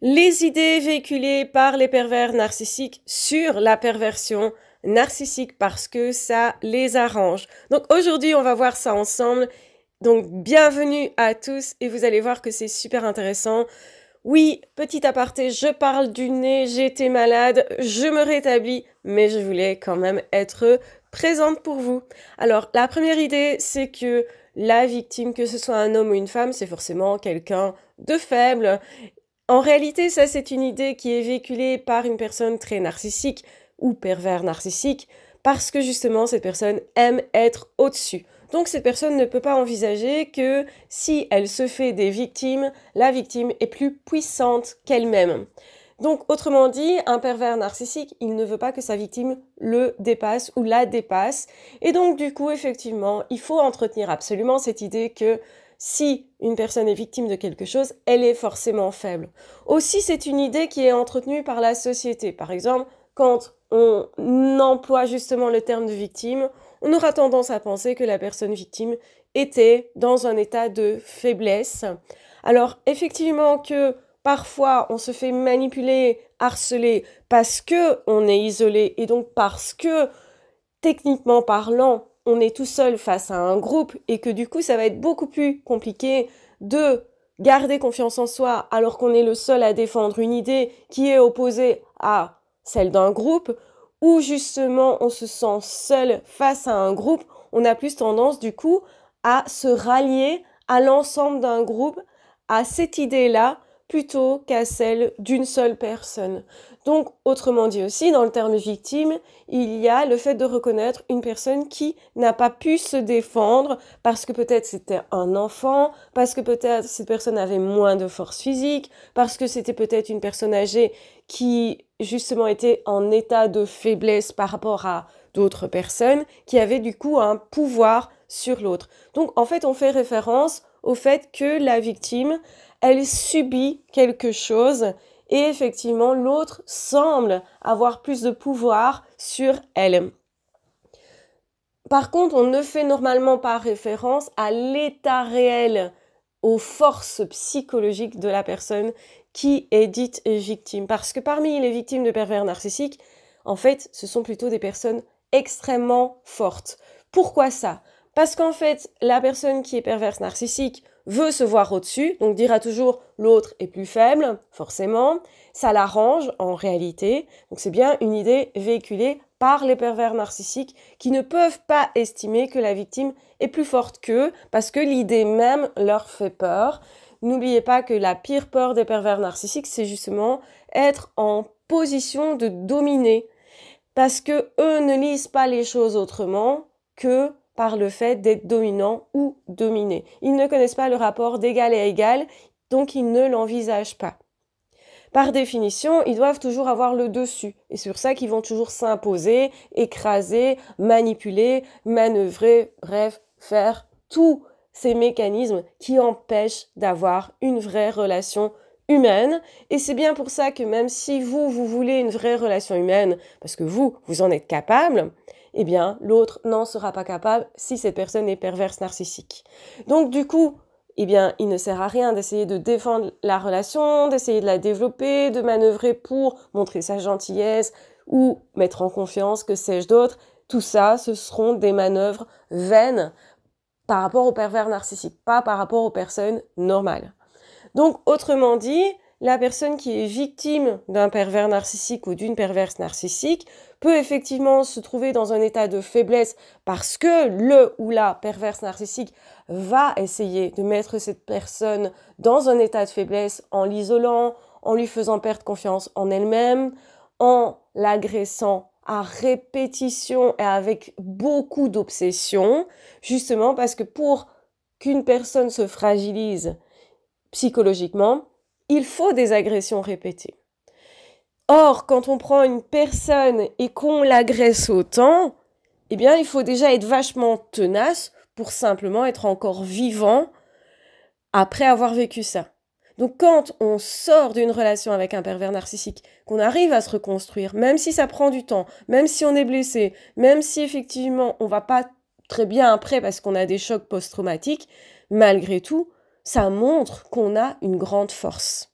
Les idées véhiculées par les pervers narcissiques sur la perversion narcissique parce que ça les arrange. Donc aujourd'hui, on va voir ça ensemble. Donc bienvenue à tous et vous allez voir que c'est super intéressant. Oui, petit aparté, je parle du nez, j'étais malade, je me rétablis, mais je voulais quand même être présente pour vous. Alors, la première idée, c'est que la victime, que ce soit un homme ou une femme, c'est forcément quelqu'un de faible. En réalité, ça, c'est une idée qui est véhiculée par une personne très narcissique ou pervers narcissique parce que justement, cette personne aime être au-dessus. Donc, cette personne ne peut pas envisager que si elle se fait des victimes, la victime est plus puissante qu'elle-même. Donc, autrement dit, un pervers narcissique, il ne veut pas que sa victime le dépasse ou la dépasse. Et donc, du coup, effectivement, il faut entretenir absolument cette idée que si une personne est victime de quelque chose, elle est forcément faible. Aussi, c'est une idée qui est entretenue par la société. Par exemple, quand on emploie justement le terme de victime, on aura tendance à penser que la personne victime était dans un état de faiblesse. Alors, effectivement que parfois on se fait manipuler, harceler parce que on est isolé et donc parce que techniquement parlant, on est tout seul face à un groupe et que du coup, ça va être beaucoup plus compliqué de garder confiance en soi alors qu'on est le seul à défendre une idée qui est opposée à celle d'un groupe, ou justement on se sent seul face à un groupe, on a plus tendance du coup à se rallier à l'ensemble d'un groupe, à cette idée-là, plutôt qu'à celle d'une seule personne. Donc, autrement dit aussi, dans le terme victime, il y a le fait de reconnaître une personne qui n'a pas pu se défendre parce que peut-être c'était un enfant, parce que peut-être cette personne avait moins de force physique, parce que c'était peut-être une personne âgée qui justement était en état de faiblesse par rapport à d'autres personnes qui avaient du coup un pouvoir sur l'autre. Donc en fait, on fait référence au fait que la victime, elle subit quelque chose et effectivement, l'autre semble avoir plus de pouvoir sur elle. Par contre, on ne fait normalement pas référence à l'état réel, aux forces psychologiques de la personne qui est dite victime. Parce que parmi les victimes de pervers narcissiques, en fait, ce sont plutôt des personnes extrêmement fortes. Pourquoi ça? Parce qu'en fait, la personne qui est perverse narcissique veut se voir au-dessus, donc dira toujours l'autre est plus faible, forcément. Ça l'arrange en réalité. Donc c'est bien une idée véhiculée par les pervers narcissiques qui ne peuvent pas estimer que la victime est plus forte qu'eux parce que l'idée même leur fait peur. N'oubliez pas que la pire peur des pervers narcissiques, c'est justement être en position de dominer parce que eux ne lisent pas les choses autrement que par le fait d'être dominant ou dominé. Ils ne connaissent pas le rapport d'égal à égal, donc ils ne l'envisagent pas. Par définition, ils doivent toujours avoir le dessus. Et c'est sur ça qu'ils vont toujours s'imposer, écraser, manipuler, manœuvrer, bref, faire tous ces mécanismes qui empêchent d'avoir une vraie relation humaine. Et c'est bien pour ça que même si vous voulez une vraie relation humaine, parce que vous en êtes capable, eh bien, l'autre n'en sera pas capable si cette personne est perverse narcissique. Donc, du coup, eh bien, il ne sert à rien d'essayer de défendre la relation, d'essayer de la développer, de manœuvrer pour montrer sa gentillesse ou mettre en confiance, que sais-je d'autre. Tout ça, ce seront des manœuvres vaines par rapport aux pervers narcissiques, pas par rapport aux personnes normales. Donc, autrement dit, la personne qui est victime d'un pervers narcissique ou d'une perverse narcissique peut effectivement se trouver dans un état de faiblesse parce que le ou la perverse narcissique va essayer de mettre cette personne dans un état de faiblesse en l'isolant, en lui faisant perdre confiance en elle-même, en l'agressant à répétition et avec beaucoup d'obsession, justement parce que pour qu'une personne se fragilise psychologiquement, il faut des agressions répétées. Or, quand on prend une personne et qu'on l'agresse autant, eh bien, il faut déjà être vachement tenace pour simplement être encore vivant après avoir vécu ça. Donc, quand on sort d'une relation avec un pervers narcissique, qu'on arrive à se reconstruire, même si ça prend du temps, même si on est blessé, même si effectivement on va pas très bien après parce qu'on a des chocs post-traumatiques, malgré tout, ça montre qu'on a une grande force.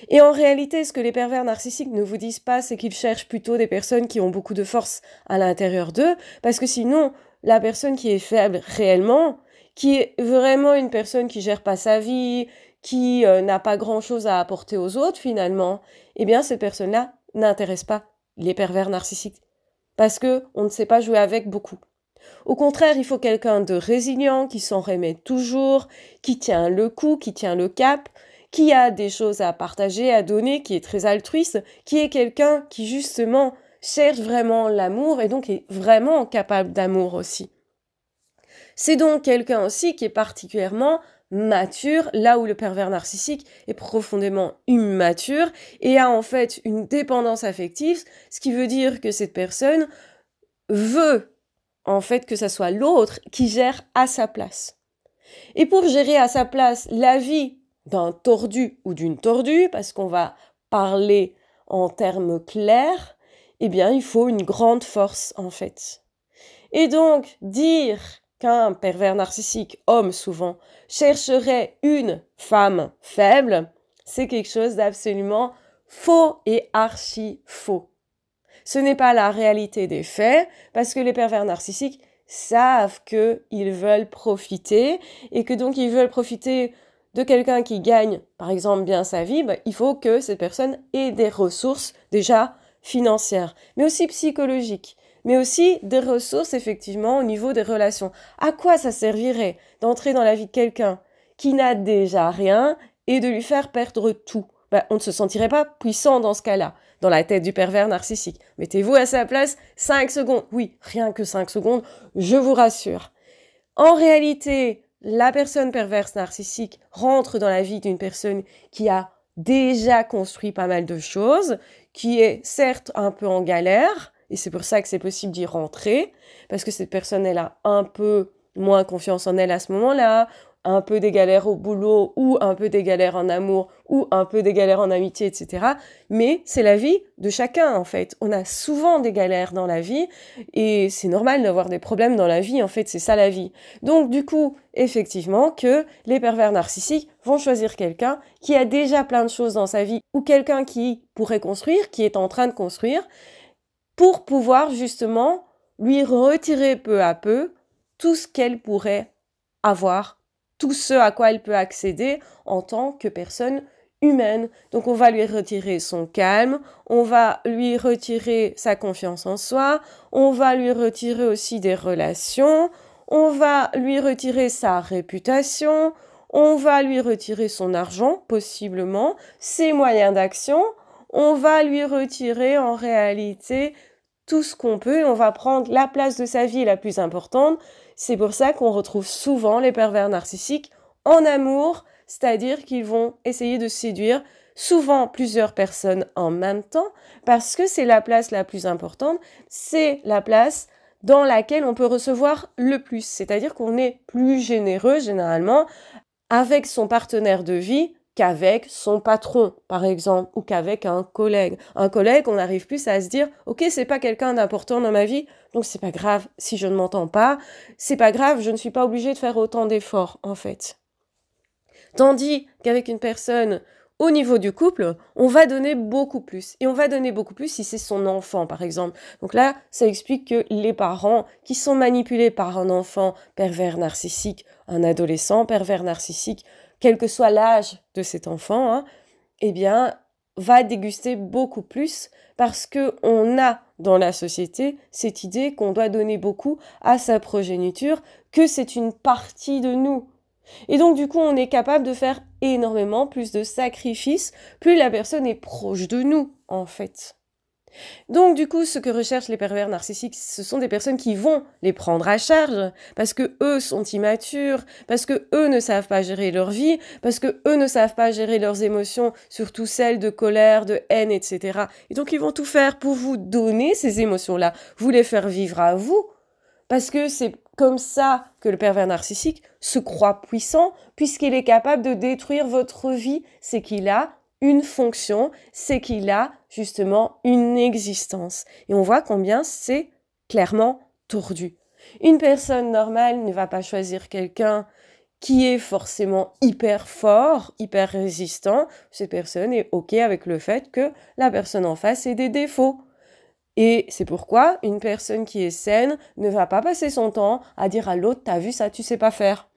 Et en réalité, ce que les pervers narcissiques ne vous disent pas, c'est qu'ils cherchent plutôt des personnes qui ont beaucoup de force à l'intérieur d'eux, parce que sinon, la personne qui est faible réellement, qui est vraiment une personne qui gère pas sa vie, qui n'a pas grand-chose à apporter aux autres finalement, eh bien cette personne-là n'intéresse pas les pervers narcissiques, parce que on ne sait pas jouer avec beaucoup. Au contraire, il faut quelqu'un de résilient, qui s'en remet toujours, qui tient le coup, qui tient le cap, qui a des choses à partager, à donner, qui est très altruiste, qui est quelqu'un qui justement cherche vraiment l'amour et donc est vraiment capable d'amour aussi. C'est donc quelqu'un aussi qui est particulièrement mature, là où le pervers narcissique est profondément immature et a en fait une dépendance affective, ce qui veut dire que cette personne veut en fait que ça soit l'autre qui gère à sa place. Et pour gérer à sa place la vie d'un tordu ou d'une tordue, parce qu'on va parler en termes clairs, eh bien il faut une grande force en fait. Et donc dire qu'un pervers narcissique, homme souvent, chercherait une femme faible, c'est quelque chose d'absolument faux et archi faux. Ce n'est pas la réalité des faits, parce que les pervers narcissiques savent qu'ils veulent profiter, et que donc ils veulent profiter de quelqu'un qui gagne, par exemple, bien sa vie, il faut que cette personne ait des ressources déjà financières, mais aussi psychologiques, mais aussi des ressources effectivement au niveau des relations. À quoi ça servirait d'entrer dans la vie de quelqu'un qui n'a déjà rien et de lui faire perdre tout? On ne se sentirait pas puissant dans ce cas-là, dans la tête du pervers narcissique. Mettez-vous à sa place 5 secondes. Oui, rien que 5 secondes, je vous rassure. En réalité, la personne perverse narcissique rentre dans la vie d'une personne qui a déjà construit pas mal de choses, qui est certes un peu en galère, et c'est pour ça que c'est possible d'y rentrer, parce que cette personne, elle a un peu moins confiance en elle à ce moment-là, un peu des galères au boulot, ou un peu des galères en amour, ou un peu des galères en amitié, etc. Mais c'est la vie de chacun, en fait. On a souvent des galères dans la vie, et c'est normal d'avoir des problèmes dans la vie, en fait, c'est ça la vie. Donc, du coup, effectivement, que les pervers narcissiques vont choisir quelqu'un qui a déjà plein de choses dans sa vie, ou quelqu'un qui pourrait construire, qui est en train de construire, pour pouvoir, justement, lui retirer peu à peu tout ce qu'elle pourrait avoir, tout ce à quoi elle peut accéder en tant que personne humaine. Donc on va lui retirer son calme, on va lui retirer sa confiance en soi, on va lui retirer aussi des relations, on va lui retirer sa réputation, on va lui retirer son argent, possiblement, ses moyens d'action, on va lui retirer en réalité tout ce qu'on peut, on va prendre la place de sa vie la plus importante. C'est pour ça qu'on retrouve souvent les pervers narcissiques en amour, c'est-à-dire qu'ils vont essayer de séduire souvent plusieurs personnes en même temps, parce que c'est la place la plus importante, c'est la place dans laquelle on peut recevoir le plus, c'est-à-dire qu'on est plus généreux généralement avec son partenaire de vie qu'avec son patron, par exemple, ou qu'avec un collègue. Un collègue, on arrive plus à se dire, ok, c'est pas quelqu'un d'important dans ma vie, donc c'est pas grave si je ne m'entends pas, c'est pas grave, je ne suis pas obligée de faire autant d'efforts, en fait. Tandis qu'avec une personne au niveau du couple, on va donner beaucoup plus. Et on va donner beaucoup plus si c'est son enfant, par exemple. Donc là, ça explique que les parents qui sont manipulés par un enfant pervers narcissique, un adolescent pervers narcissique, quel que soit l'âge de cet enfant, eh bien, va déguster beaucoup plus parce qu'on a dans la société cette idée qu'on doit donner beaucoup à sa progéniture, que c'est une partie de nous. Et donc, du coup, on est capable de faire énormément plus de sacrifices, plus la personne est proche de nous, en fait. Donc, du coup, ce que recherchent les pervers narcissiques, ce sont des personnes qui vont les prendre à charge, parce que eux sont immatures, parce que eux ne savent pas gérer leur vie, parce que eux ne savent pas gérer leurs émotions, surtout celles de colère, de haine, etc. Et donc, ils vont tout faire pour vous donner ces émotions-là, vous les faire vivre à vous, parce que c'est comme ça que le pervers narcissique se croit puissant, puisqu'il est capable de détruire votre vie, c'est qu'il a une fonction, c'est qu'il a justement une existence. Et on voit combien c'est clairement tordu. Une personne normale ne va pas choisir quelqu'un qui est forcément hyper fort, hyper résistant, cette personne est OK avec le fait que la personne en face ait des défauts. Et c'est pourquoi une personne qui est saine ne va pas passer son temps à dire à l'autre « t'as vu ça, tu sais pas faire ».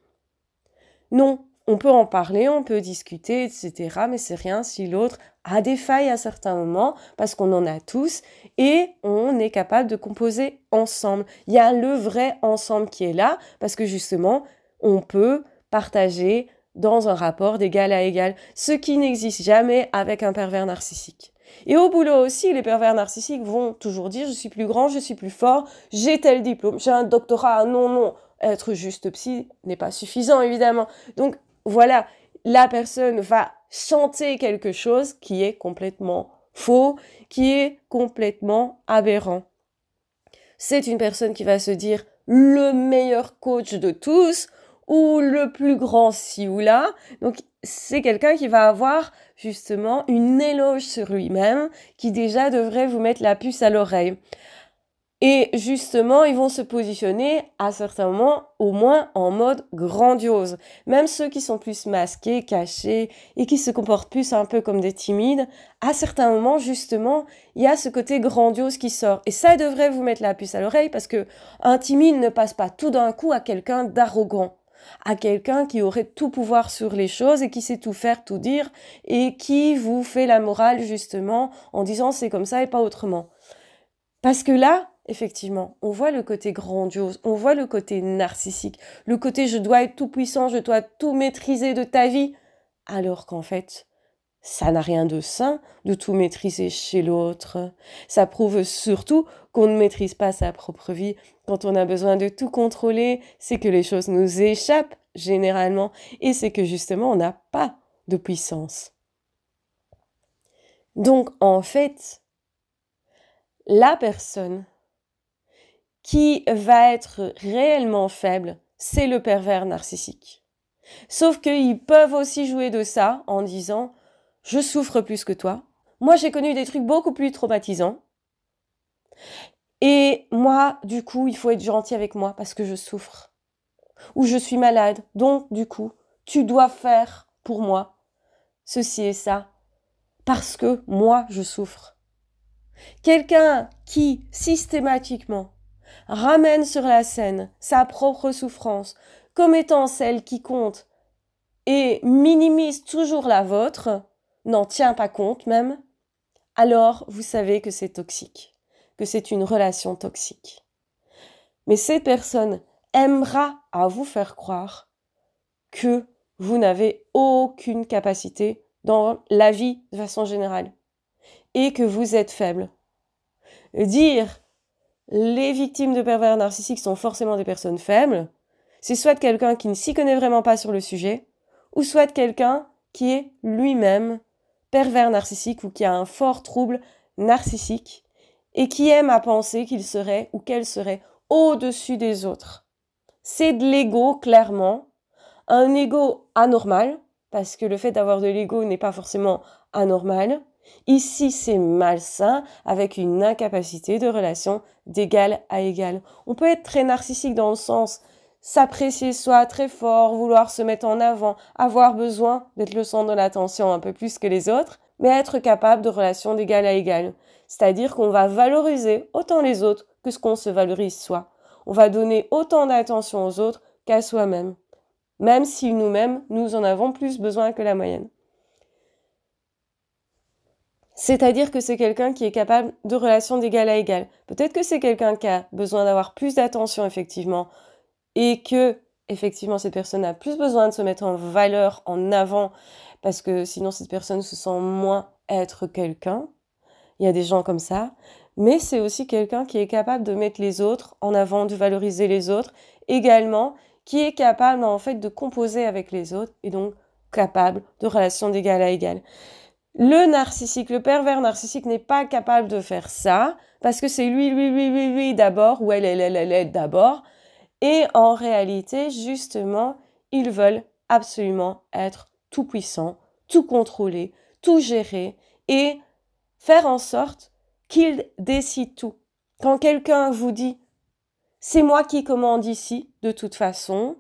Non, on peut en parler, on peut discuter, etc. Mais c'est rien si l'autre a des failles à certains moments, parce qu'on en a tous, et on est capable de composer ensemble. Il y a le vrai ensemble qui est là, parce que justement, on peut partager dans un rapport d'égal à égal, ce qui n'existe jamais avec un pervers narcissique. Et au boulot aussi, les pervers narcissiques vont toujours dire « je suis plus grand, je suis plus fort, j'ai tel diplôme, j'ai un doctorat ». Non, non, être juste psy n'est pas suffisant, évidemment. Donc voilà, la personne va chanter quelque chose qui est complètement faux, qui est complètement aberrant. C'est une personne qui va se dire le meilleur coach de tous ou le plus grand ci ou là. Donc c'est quelqu'un qui va avoir justement une éloge sur lui-même qui déjà devrait vous mettre la puce à l'oreille. Et justement, ils vont se positionner à certains moments au moins en mode grandiose. Même ceux qui sont plus masqués, cachés et qui se comportent plus un peu comme des timides, à certains moments, justement, il y a ce côté grandiose qui sort. Et ça devrait vous mettre la puce à l'oreille parce que un timide ne passe pas tout d'un coup à quelqu'un d'arrogant, à quelqu'un qui aurait tout pouvoir sur les choses et qui sait tout faire, tout dire et qui vous fait la morale justement en disant c'est comme ça et pas autrement. Parce que là, effectivement, on voit le côté grandiose, on voit le côté narcissique, le côté je dois être tout puissant, je dois tout maîtriser de ta vie, alors qu'en fait, ça n'a rien de sain de tout maîtriser chez l'autre. Ça prouve surtout qu'on ne maîtrise pas sa propre vie. Quand on a besoin de tout contrôler, c'est que les choses nous échappent généralement et c'est que justement on n'a pas de puissance. Donc en fait, la personne qui va être réellement faible, c'est le pervers narcissique. Sauf qu'ils peuvent aussi jouer de ça en disant « je souffre plus que toi, moi j'ai connu des trucs beaucoup plus traumatisants et moi, du coup, il faut être gentil avec moi parce que je souffre ou je suis malade, donc du coup, tu dois faire pour moi ceci et ça parce que moi, je souffre. » Quelqu'un qui, systématiquement, ramène sur la scène sa propre souffrance comme étant celle qui compte et minimise toujours la vôtre, n'en tient pas compte même, alors vous savez que c'est toxique, que c'est une relation toxique. Mais cette personne aimera à vous faire croire que vous n'avez aucune capacité dans la vie de façon générale et que vous êtes faible. Dire les victimes de pervers narcissiques sont forcément des personnes faibles, c'est soit quelqu'un qui ne s'y connaît vraiment pas sur le sujet, ou soit quelqu'un qui est lui-même pervers narcissique ou qui a un fort trouble narcissique et qui aime à penser qu'il serait ou qu'elle serait au-dessus des autres. C'est de l'ego, clairement, un ego anormal, parce que le fait d'avoir de l'ego n'est pas forcément anormal. Ici, c'est malsain, avec une incapacité de relation d'égal à égal. On peut être très narcissique dans le sens s'apprécier soi très fort, vouloir se mettre en avant, avoir besoin d'être le centre de l'attention un peu plus que les autres, mais être capable de relations d'égal à égal. C'est-à-dire qu'on va valoriser autant les autres que ce qu'on se valorise soi. On va donner autant d'attention aux autres qu'à soi-même, même si nous-mêmes, nous en avons plus besoin que la moyenne. C'est-à-dire que c'est quelqu'un qui est capable de relations d'égal à égal. Peut-être que c'est quelqu'un qui a besoin d'avoir plus d'attention, effectivement, et que, effectivement, cette personne a plus besoin de se mettre en valeur, en avant, parce que sinon, cette personne se sent moins être quelqu'un. Il y a des gens comme ça. Mais c'est aussi quelqu'un qui est capable de mettre les autres en avant, de valoriser les autres, également, qui est capable, en fait, de composer avec les autres, et donc capable de relations d'égal à égal. Le narcissique, le pervers narcissique n'est pas capable de faire ça parce que c'est lui d'abord ou elle d'abord. Et en réalité, justement, ils veulent absolument être tout puissants, tout contrôler, tout gérer et faire en sorte qu'ils décident tout. Quand quelqu'un vous dit « c'est moi qui commande ici, de toute façon »,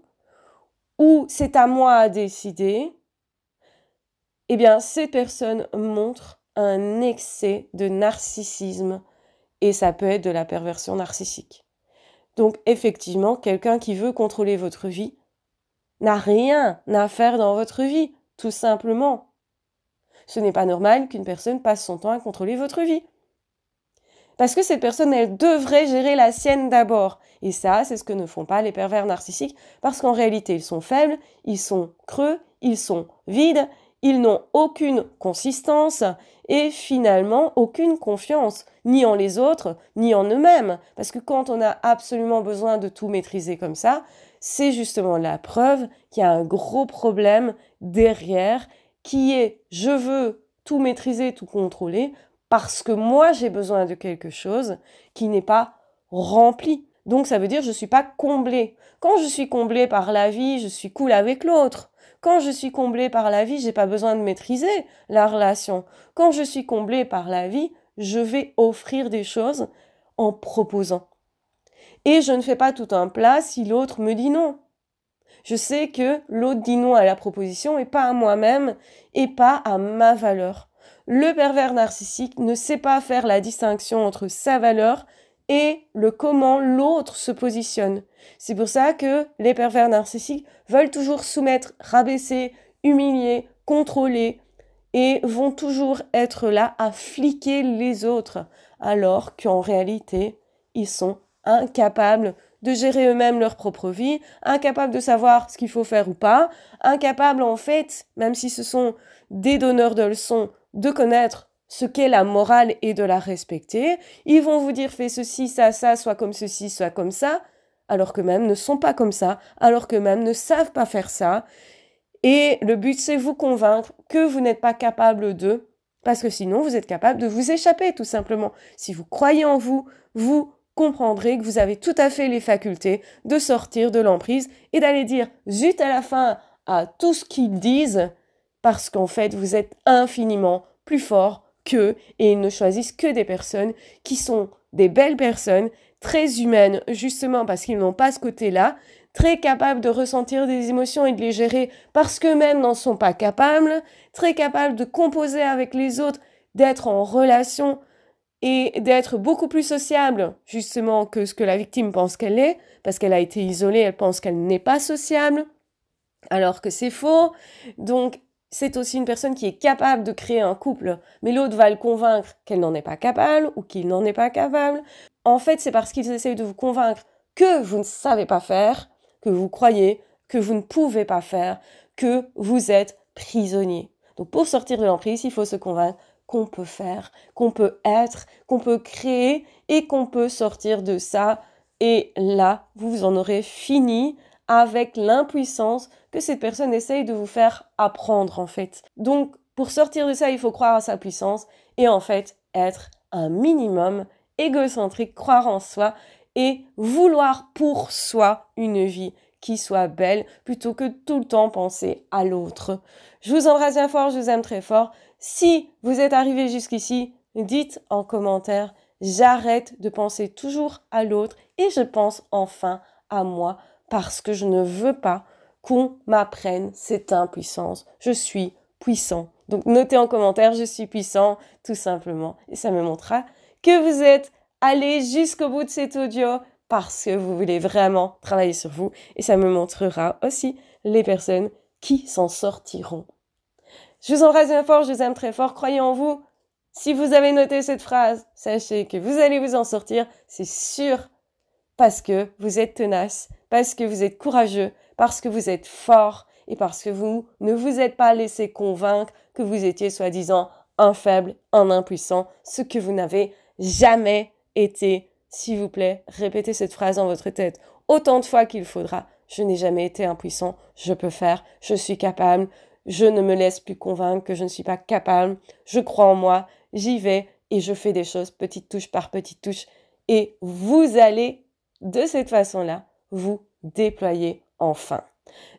ou c'est à moi à décider, eh bien, ces personnes montrent un excès de narcissisme et ça peut être de la perversion narcissique. Donc, effectivement, quelqu'un qui veut contrôler votre vie n'a rien à faire dans votre vie, tout simplement. Ce n'est pas normal qu'une personne passe son temps à contrôler votre vie. Parce que cette personne, elle devrait gérer la sienne d'abord. Et ça, c'est ce que ne font pas les pervers narcissiques, parce qu'en réalité, ils sont faibles, ils sont creux, ils sont vides, ils n'ont aucune consistance et finalement aucune confiance, ni en les autres, ni en eux-mêmes. Parce que quand on a absolument besoin de tout maîtriser comme ça, c'est justement la preuve qu'il y a un gros problème derrière, qui est « je veux tout maîtriser, tout contrôler », parce que moi, j'ai besoin de quelque chose qui n'est pas rempli. Donc, ça veut dire que je ne suis pas comblée. Quand je suis comblée par la vie, je suis cool avec l'autre. Quand je suis comblée par la vie, je n'ai pas besoin de maîtriser la relation. Quand je suis comblée par la vie, je vais offrir des choses en proposant. Et je ne fais pas tout un plat si l'autre me dit non. Je sais que l'autre dit non à la proposition et pas à moi-même et pas à ma valeur. Le pervers narcissique ne sait pas faire la distinction entre sa valeur et le comment l'autre se positionne. C'est pour ça que les pervers narcissiques veulent toujours soumettre, rabaisser, humilier, contrôler et vont toujours être là à fliquer les autres, alors qu'en réalité, ils sont incapables de gérer eux-mêmes leur propre vie, incapables de savoir ce qu'il faut faire ou pas, incapables en fait, même si ce sont des donneurs de leçons, de connaître ce qu'est la morale et de la respecter. Ils vont vous dire fais ceci, ça, soit comme ceci, soit comme ça, alors que même ne sont pas comme ça, alors que même ne savent pas faire ça. Et le but, c'est vous convaincre que vous n'êtes pas capable d'eux, parce que sinon, vous êtes capable de vous échapper, tout simplement. Si vous croyez en vous, vous comprendrez que vous avez tout à fait les facultés de sortir de l'emprise et d'aller dire zut à la fin à tout ce qu'ils disent, parce qu'en fait, vous êtes infiniment plus fort qu'eux et ils ne choisissent que des personnes qui sont des belles personnes, très humaines, justement parce qu'ils n'ont pas ce côté-là, très capables de ressentir des émotions et de les gérer parce qu'eux-mêmes n'en sont pas capables, très capables de composer avec les autres, d'être en relation et d'être beaucoup plus sociable, justement, que ce que la victime pense qu'elle est, parce qu'elle a été isolée, elle pense qu'elle n'est pas sociable, alors que c'est faux. Donc, c'est aussi une personne qui est capable de créer un couple, mais l'autre va le convaincre qu'elle n'en est pas capable ou qu'il n'en est pas capable. En fait, c'est parce qu'ils essayent de vous convaincre que vous ne savez pas faire, que vous croyez que vous ne pouvez pas faire, que vous êtes prisonnier. Donc, pour sortir de l'emprise, il faut se convaincre qu'on peut faire, qu'on peut être, qu'on peut créer et qu'on peut sortir de ça. Et là, vous en aurez fini avec l'impuissance que cette personne essaye de vous faire apprendre, en fait. Donc, pour sortir de ça, il faut croire à sa puissance et en fait, être un minimum égocentrique, croire en soi et vouloir pour soi une vie qui soit belle plutôt que tout le temps penser à l'autre. Je vous embrasse bien fort, je vous aime très fort. Si vous êtes arrivé jusqu'ici, dites en commentaire « J'arrête de penser toujours à l'autre et je pense enfin à moi parce que je ne veux pas qu'on m'apprenne cette impuissance. Je suis puissant. » Donc notez en commentaire « Je suis puissant » tout simplement et ça me montrera que vous êtes allé jusqu'au bout de cet audio parce que vous voulez vraiment travailler sur vous et ça me montrera aussi les personnes qui s'en sortiront. Je vous embrasse bien fort, je vous aime très fort, croyez en vous. Si vous avez noté cette phrase, sachez que vous allez vous en sortir, c'est sûr, parce que vous êtes tenace, parce que vous êtes courageux, parce que vous êtes fort et parce que vous ne vous êtes pas laissé convaincre que vous étiez soi-disant un faible, un impuissant, ce que vous n'avez jamais été. S'il vous plaît, répétez cette phrase dans votre tête autant de fois qu'il faudra. Je n'ai jamais été impuissant, je peux faire, je suis capable. Je ne me laisse plus convaincre que je ne suis pas capable. Je crois en moi, j'y vais et je fais des choses petite touche par petite touche. Et vous allez, de cette façon-là, vous déployer enfin.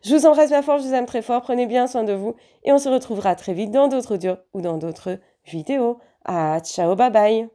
Je vous embrasse bien fort, je vous aime très fort. Prenez bien soin de vous et on se retrouvera très vite dans d'autres audios ou dans d'autres vidéos. Ah, ciao, bye bye.